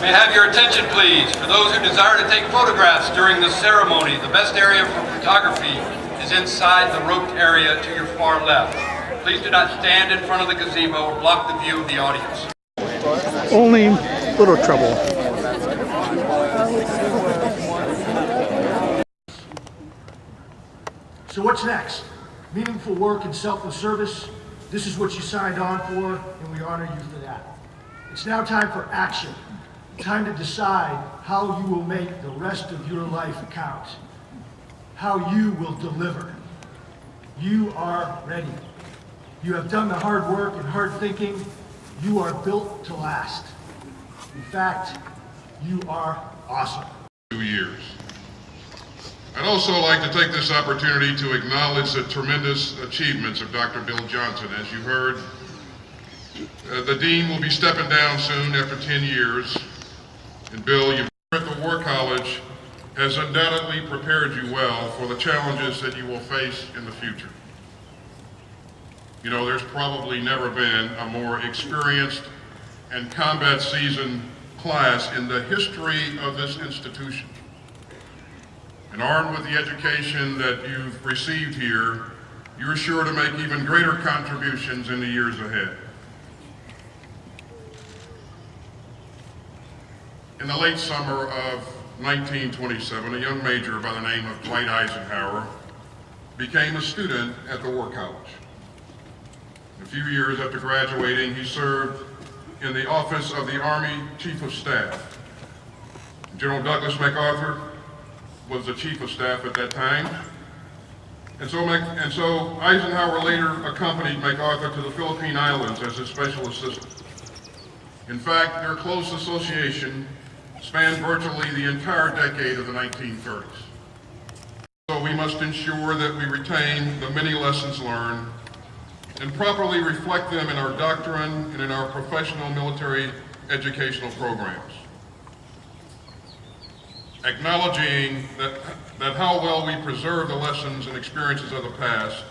May I have your attention, please? For those who desire to take photographs during the ceremony, the best area for photography is inside the roped area to your far left. Please do not stand in front of the gazebo or block the view of the audience. Only little trouble. So what's next? Meaningful work and selfless service. This is what you signed on for, and we honor you for that. It's now time for action. Time to decide how you will make the rest of your life count. How you will deliver. You are ready. You have done the hard work and hard thinking. You are built to last. In fact, you are awesome. 2 years. I'd also like to take this opportunity to acknowledge the tremendous achievements of Dr. Bill Johnson. As you heard, the Dean will be stepping down soon after 10 years. And Bill, you've at the War College has undoubtedly prepared you well for the challenges that you will face in the future. You know, there's probably never been a more experienced and combat seasoned class in the history of this institution. And armed with the education that you've received here, you are sure to make even greater contributions in the years ahead. In the late summer of 1927, a young major by the name of Dwight Eisenhower became a student at the War College. A few years after graduating, he served in the office of the Army Chief of Staff. General Douglas MacArthur was the Chief of Staff at that time. And so Eisenhower later accompanied MacArthur to the Philippine Islands as his special assistant. In fact, their close association spanned virtually the entire decade of the 1930s. So we must ensure that we retain the many lessons learned and properly reflect them in our doctrine and in our professional military educational programs. Acknowledging that how well we preserve the lessons and experiences of the past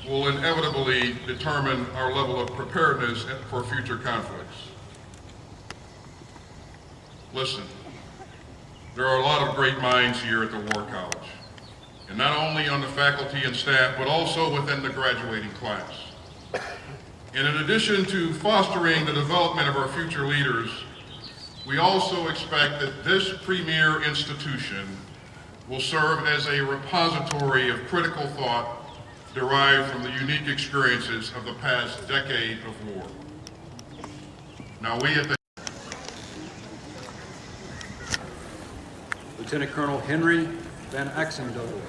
will inevitably determine our level of preparedness for future conflicts. Listen, there are a lot of great minds here at the War College, and not only on the faculty and staff, but also within the graduating class. And in addition to fostering the development of our future leaders, we also expect that this premier institution will serve as a repository of critical thought derived from the unique experiences of the past decade of war. Now we at the Lieutenant Colonel Henry Van Axendode.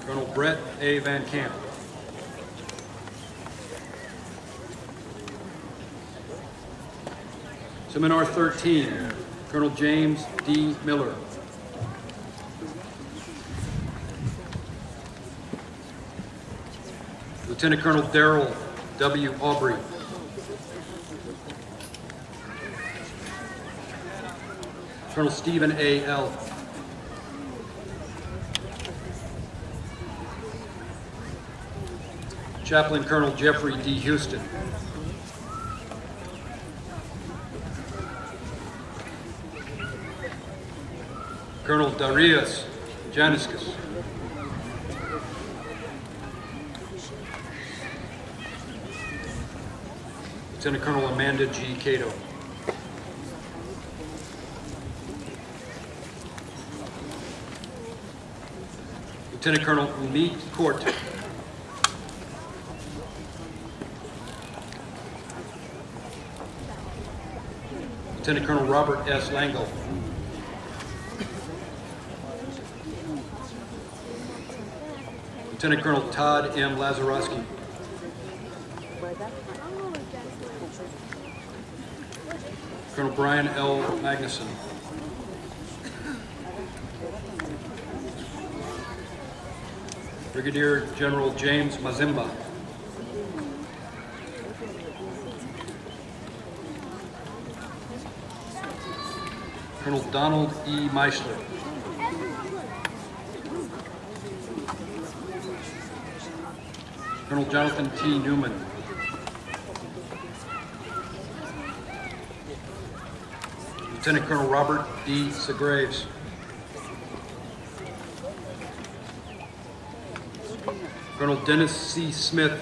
Colonel Brett A. Van Camp. Seminar 13, Colonel James D. Miller. Lieutenant Colonel Darrell W. Aubrey. Colonel Stephen A. L. Chaplain Colonel Jeffrey D. Houston. Colonel Darius Janiskus. Lieutenant Colonel Amanda G. Cato. Lieutenant Colonel Umid Court. Lieutenant Colonel Robert S. Langle. Lieutenant Colonel Todd M. Lazarowski. Colonel Brian L. Magnuson. Brigadier General James Mazimba. Colonel Donald E. Meisler. Colonel Jonathan T. Newman. Lieutenant Colonel Robert D. Segraves. Colonel Dennis C. Smith.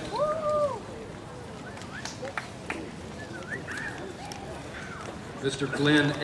Mr. Glenn